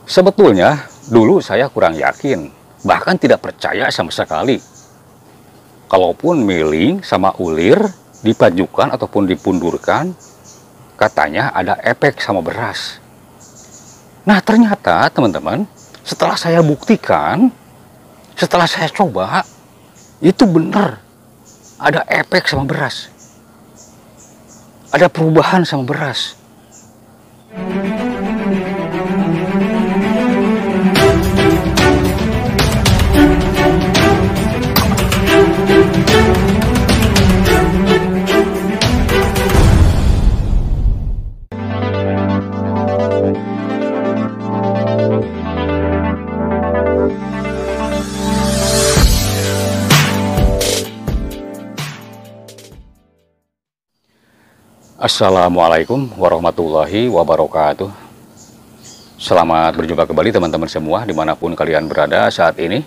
Sebetulnya dulu saya kurang yakin, bahkan tidak percaya sama sekali. Kalaupun miling sama ulir dipajukan ataupun dipundurkan, katanya ada efek sama beras. Nah ternyata teman-teman, setelah saya buktikan, setelah saya coba, itu benar ada efek sama beras. Ada perubahan sama beras. Assalamualaikum warahmatullahi wabarakatuh. Selamat berjumpa kembali teman-teman semua dimanapun kalian berada saat ini.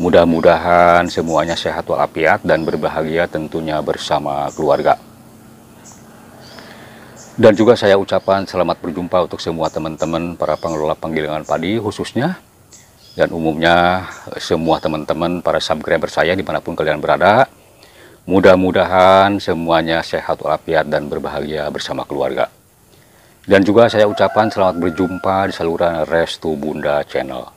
Mudah-mudahan semuanya sehat walafiat dan berbahagia tentunya bersama keluarga. Dan juga saya ucapkan selamat berjumpa untuk semua teman-teman para pengelola penggilingan padi khususnya. Dan umumnya semua teman-teman para subscriber saya dimanapun kalian berada. Mudah-mudahan semuanya sehat walafiat dan berbahagia bersama keluarga. Dan juga saya ucapkan selamat berjumpa di saluran Restu Bunda Channel.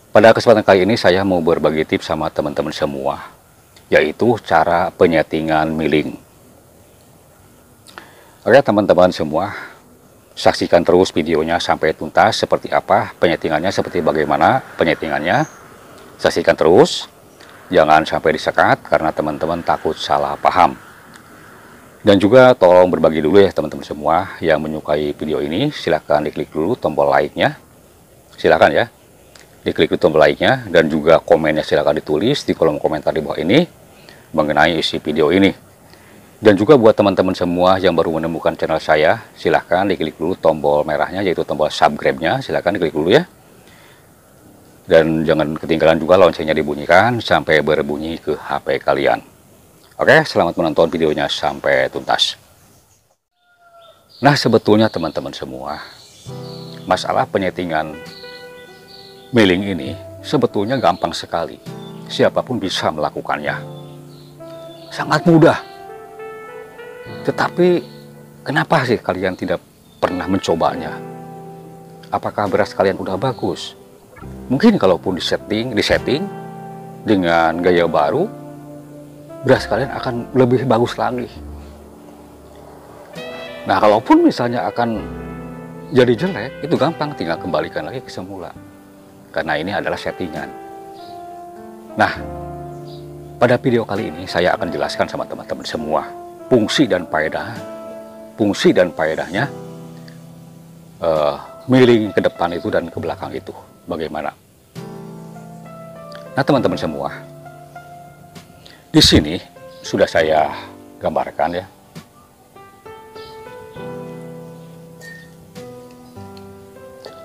Pada kesempatan kali ini saya mau berbagi tips sama teman-teman semua, yaitu cara penyetingan miling. Oke teman-teman semua, saksikan terus videonya sampai tuntas seperti apa penyetingannya, seperti bagaimana penyetingannya. Saksikan terus. Jangan sampai disekat karena teman-teman takut salah paham. Dan juga tolong berbagi dulu ya teman-teman semua yang menyukai video ini. Silahkan diklik dulu tombol like-nya. Silahkan ya. Diklik dulu tombol like-nya. Dan juga komennya silahkan ditulis di kolom komentar di bawah ini mengenai isi video ini. Dan juga buat teman-teman semua yang baru menemukan channel saya, silahkan diklik dulu tombol merahnya yaitu tombol subscribe-nya. Silahkan diklik dulu ya. Dan jangan ketinggalan juga loncengnya dibunyikan sampai berbunyi ke HP kalian. Oke, selamat menonton videonya sampai tuntas. Nah, sebetulnya teman-teman semua, masalah penyetingan miling ini sebetulnya gampang sekali. Siapapun bisa melakukannya. Sangat mudah. Tetapi, kenapa sih kalian tidak pernah mencobanya? Apakah beras kalian udah bagus? Mungkin kalaupun disetting dengan gaya baru, beras kalian akan lebih bagus lagi. Nah, kalaupun misalnya akan jadi jelek, itu gampang, tinggal kembalikan lagi ke semula. Karena ini adalah settingan. Nah, pada video kali ini saya akan jelaskan sama teman-teman semua fungsi dan faedahnya miling ke depan itu dan ke belakang itu. Bagaimana? Nah teman-teman semua, di sini sudah saya gambarkan ya.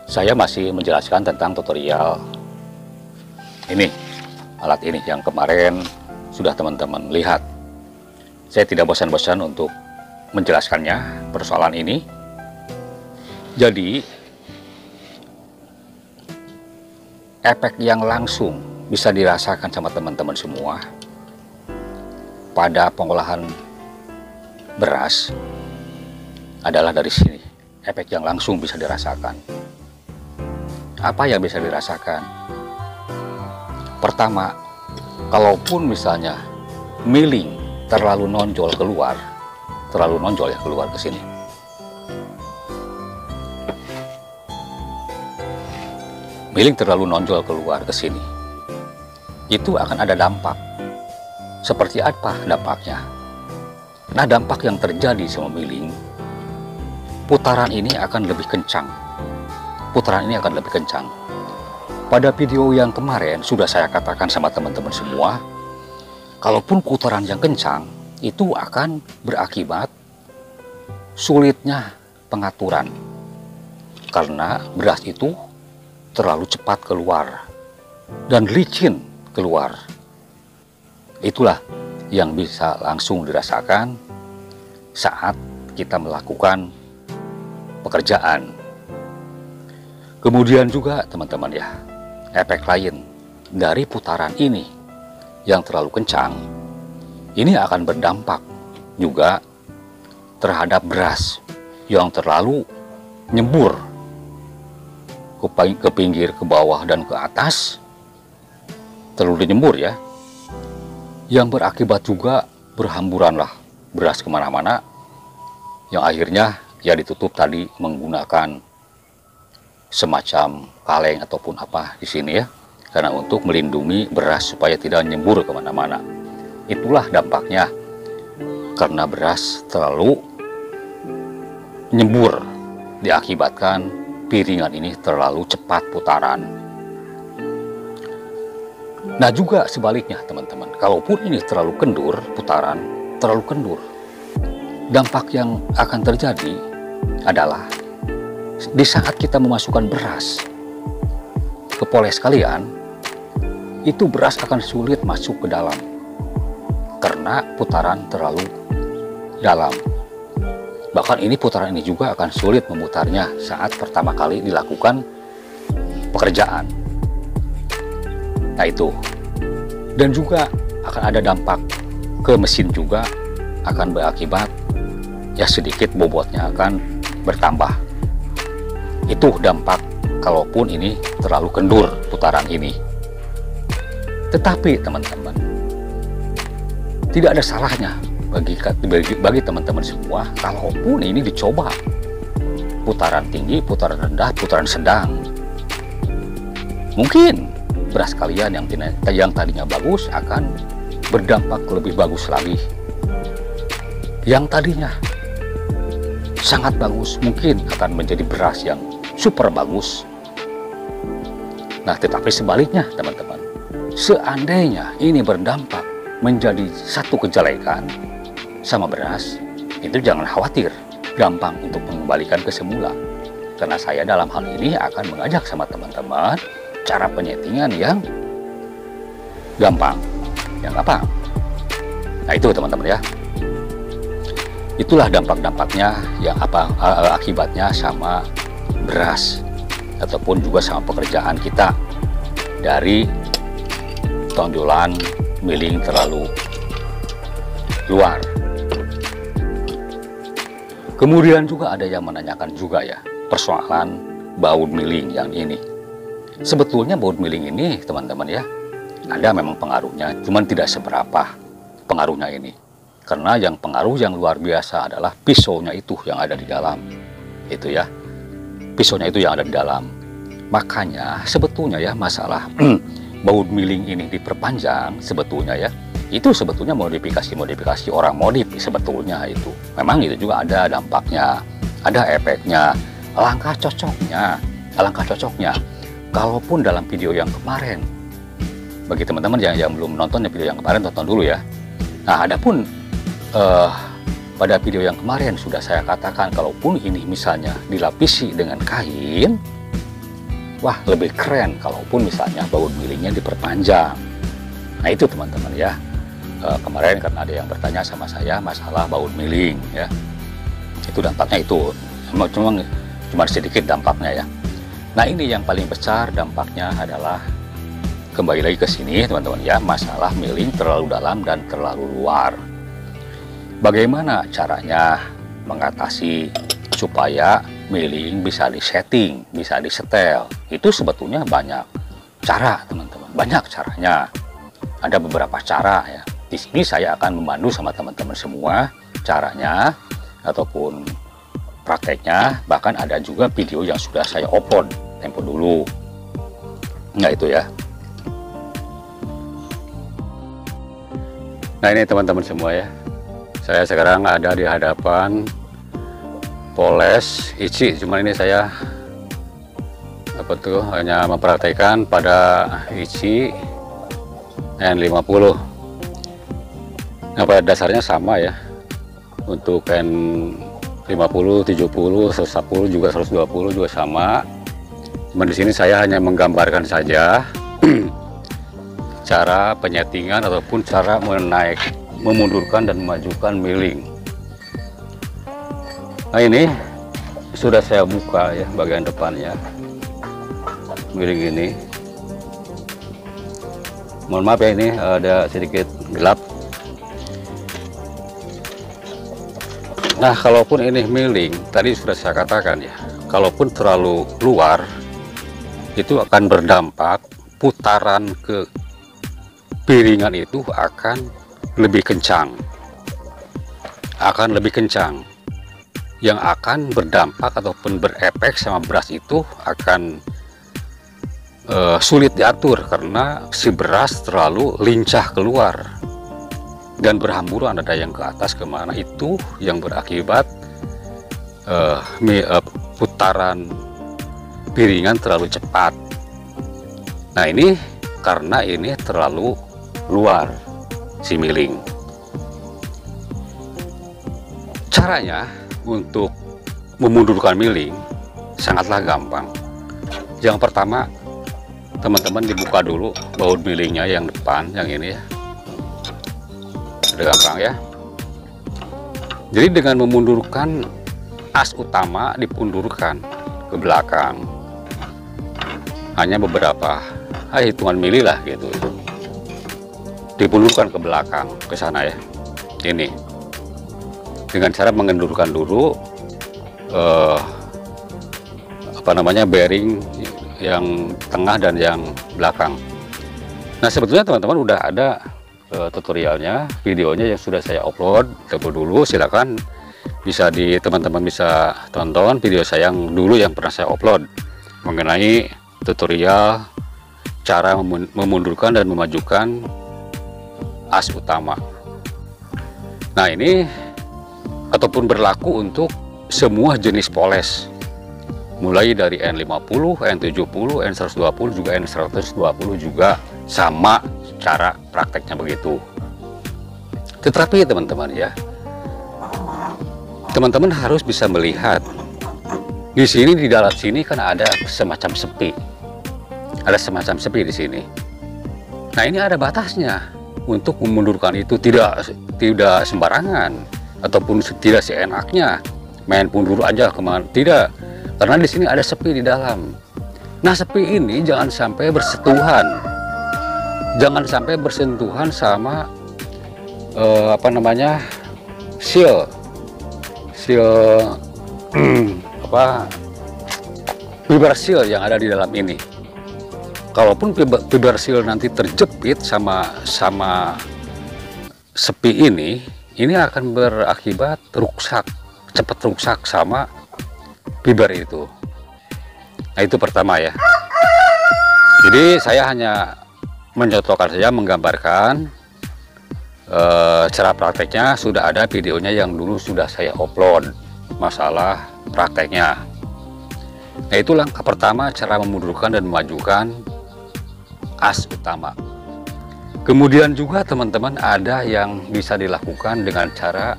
Saya masih menjelaskan tentang tutorial ini, alat ini yang kemarin sudah teman-teman lihat. Saya tidak bosan-bosan untuk menjelaskannya persoalan ini. Jadi efek yang langsung bisa dirasakan sama teman-teman semua pada pengolahan beras adalah dari sini. Efek yang langsung bisa dirasakan. Apa yang bisa dirasakan? Pertama, kalaupun misalnya miling terlalu nonjol keluar ke sini. Miling terlalu nonjol keluar ke sini, itu akan ada dampak. Seperti apa dampaknya? Nah, dampak yang terjadi sama miling, putaran ini akan lebih kencang. Pada video yang kemarin sudah saya katakan sama teman-teman semua, kalaupun putaran yang kencang, itu akan berakibat sulitnya pengaturan. Karena beras itu terlalu cepat keluar dan licin keluar. Itulah yang bisa langsung dirasakan saat kita melakukan pekerjaan. Kemudian juga teman-teman ya, efek lain dari putaran ini yang terlalu kencang, ini akan berdampak juga terhadap beras yang terlalu nyembur ke pinggir, ke bawah, dan ke atas, terlalu nyembur ya, yang berakibat juga berhamburanlah beras kemana-mana, yang akhirnya ya ditutup tadi menggunakan semacam kaleng ataupun apa di sini ya, karena untuk melindungi beras supaya tidak nyembur kemana-mana. Itulah dampaknya karena beras terlalu nyembur, diakibatkan piringan ini terlalu cepat putaran. Nah juga sebaliknya teman-teman, kalaupun ini terlalu kendur putaran, terlalu kendur, dampak yang akan terjadi adalah di saat kita memasukkan beras ke poles kalian, itu beras akan sulit masuk ke dalam karena putaran terlalu dalam. Bahkan ini putaran ini juga akan sulit memutarnya saat pertama kali dilakukan pekerjaan. Nah itu, dan juga akan ada dampak ke mesin juga, akan berakibat ya sedikit bobotnya akan bertambah. Itu dampak kalaupun ini terlalu kendur putaran ini. Tetapi teman-teman, tidak ada salahnya bagi teman-teman semua kalaupun ini dicoba putaran tinggi, putaran rendah, putaran sedang. Mungkin beras kalian yang tadinya bagus akan berdampak lebih bagus lagi. Yang tadinya sangat bagus mungkin akan menjadi beras yang super bagus. Nah tetapi sebaliknya teman-teman, seandainya ini berdampak menjadi satu kejelekan sama beras, itu jangan khawatir, gampang untuk mengembalikan ke semula. Karena saya dalam hal ini akan mengajak sama teman-teman cara penyetingan yang gampang, Nah itu teman-teman ya, itulah dampak-dampaknya yang akibatnya sama beras ataupun juga sama pekerjaan kita dari tonjolan milling terlalu luar. Kemudian juga ada yang menanyakan juga ya persoalan baut milling yang ini. Sebetulnya baut milling ini teman-teman ya, ada memang pengaruhnya, cuman tidak seberapa pengaruhnya ini. Karena yang pengaruh yang luar biasa adalah pisaunya itu yang ada di dalam. Itu ya, pisaunya itu yang ada di dalam. Makanya sebetulnya ya masalah baut milling ini diperpanjang sebetulnya ya, itu sebetulnya modifikasi orang modif sebetulnya itu. Memang itu juga ada dampaknya, ada efeknya. Alangkah cocoknya kalaupun dalam video yang kemarin, bagi teman-teman yang belum nonton video yang kemarin, tonton dulu ya. Nah adapun pada video yang kemarin sudah saya katakan kalaupun ini misalnya dilapisi dengan kain, wah lebih keren kalaupun misalnya baut millingnya diperpanjang. Nah itu teman-teman ya, kemarin karena ada yang bertanya sama saya masalah baut milling ya, itu dampaknya itu cuma sedikit dampaknya ya. Nah ini yang paling besar dampaknya adalah kembali lagi ke sini teman-teman ya, masalah milling terlalu dalam dan terlalu luar. Bagaimana caranya mengatasi supaya milling bisa disetting, bisa disetel? Itu sebetulnya banyak cara teman-teman, banyak caranya. Ada beberapa cara ya. Di sini saya akan memandu sama teman-teman semua caranya ataupun prakteknya. Bahkan ada juga video yang sudah saya upload tempo dulu. Nah itu ya. Nah ini teman-teman semua ya, saya sekarang ada di hadapan poles ICI, cuman ini saya hanya mempraktekkan pada ICI N50. Nah pada dasarnya sama ya, untuk N50, 70, 110 juga 120 juga sama. Cuman di sini saya hanya menggambarkan saja cara penyetingan ataupun cara memundurkan dan memajukan milling. Nah ini sudah saya buka ya bagian depannya. miring ini. Mohon maaf ya, ini ada sedikit gelap. Nah, kalaupun ini miring, tadi sudah saya katakan ya, kalaupun terlalu luar, itu akan berdampak putaran ke piringan itu akan lebih kencang. Yang akan berdampak ataupun berefek sama beras itu akan sulit diatur karena si beras terlalu lincah keluar dan berhamburan, ada yang ke atas kemana, itu yang berakibat putaran piringan terlalu cepat. Nah, ini karena ini terlalu luar si miling. Caranya untuk memundurkan miling sangatlah gampang. Yang pertama, teman-teman dibuka dulu baut milingnya yang depan, yang ini ya. Udah gampang ya. Jadi dengan memundurkan as utama dipundurkan ke belakang. Hanya beberapa hitungan mili lah gitu. Dipundurkan ke belakang ke sana ya. Ini. Dengan cara mengendurkan dulu bearing yang tengah dan yang belakang. Nah, sebetulnya teman-teman udah ada tutorialnya, videonya yang sudah saya upload dulu. Silakan teman-teman bisa tonton video saya yang dulu yang pernah saya upload mengenai tutorial cara memundurkan dan memajukan as utama. Nah, ini ataupun berlaku untuk semua jenis poles, mulai dari N50, N70, N120, juga N120 juga sama cara prakteknya begitu. Tetapi teman-teman ya, teman-teman harus bisa melihat di sini, di dalam sini kan ada semacam sepi, di sini. Nah, ini ada batasnya untuk memundurkan itu, tidak sembarangan ataupun tidak seenaknya main pundur aja kemana, tidak. Karena di sini ada sepi di dalam. Nah, sepi ini jangan sampai bersentuhan sama seal fiber seal yang ada di dalam ini. Kalaupun fiber seal nanti terjepit sama sepi ini akan berakibat cepat rusak sama fiber itu. Nah, itu pertama ya. Jadi saya hanya mencontohkan saja, menggambarkan cara prakteknya. Sudah ada videonya yang dulu sudah saya upload masalah prakteknya. Nah, itu langkah pertama, cara memundurkan dan memajukan as utama. Kemudian juga teman-teman ada yang bisa dilakukan dengan cara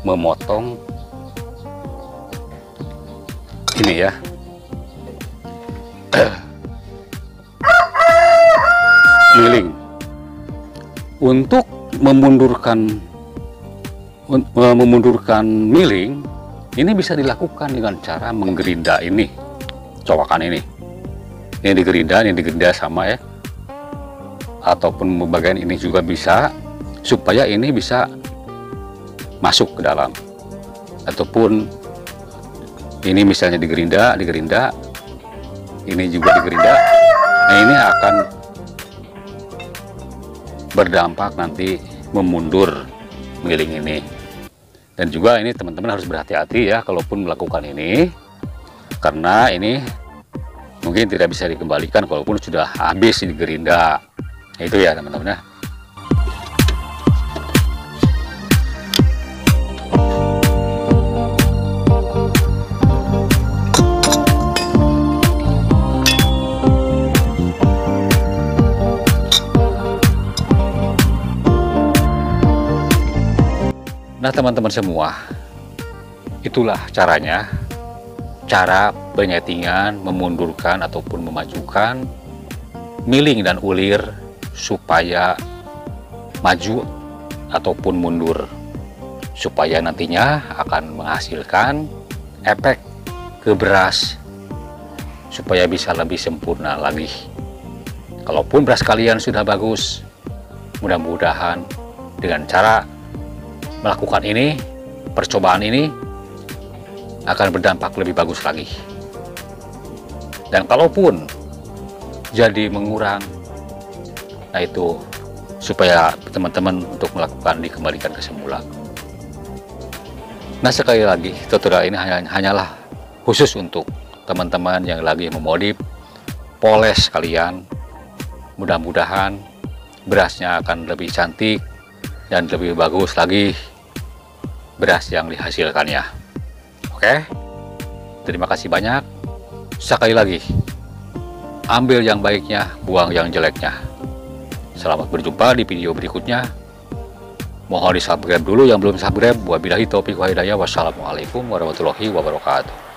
memotong ini ya, miling. Untuk memundurkan miling ini bisa dilakukan dengan cara menggerinda ini, cowakan ini digerinda sama ya, ataupun bagian ini juga bisa, supaya ini bisa masuk ke dalam, ataupun ini misalnya digerinda, ini juga digerinda. Nah, ini akan berdampak nanti memundur miling ini. Dan juga ini teman-teman harus berhati-hati ya kalaupun melakukan ini, karena ini mungkin tidak bisa dikembalikan walaupun sudah habis digerinda. Nah, itu ya teman-teman ya. Nah, teman-teman semua, itulah caranya, cara penyetingan, memundurkan ataupun memajukan miling dan ulir supaya maju ataupun mundur, supaya nantinya akan menghasilkan efek ke beras supaya bisa lebih sempurna lagi. Kalaupun beras kalian sudah bagus, mudah-mudahan dengan cara melakukan ini, percobaan ini akan berdampak lebih bagus lagi. Dan kalaupun jadi mengurang, nah itu supaya teman-teman untuk melakukan dikembalikan ke semula. Nah, sekali lagi tutorial ini hanyalah khusus untuk teman-teman yang lagi memodif poles kalian. Mudah-mudahan berasnya akan lebih cantik dan lebih bagus lagi beras yang dihasilkannya. Oke, terima kasih banyak. Sekali lagi, ambil yang baiknya, buang yang jeleknya. Selamat berjumpa di video berikutnya. Mohon di subscribe dulu yang belum subscribe. Wabillahi taufiq wa hidayah. Wassalamualaikum warahmatullahi wabarakatuh.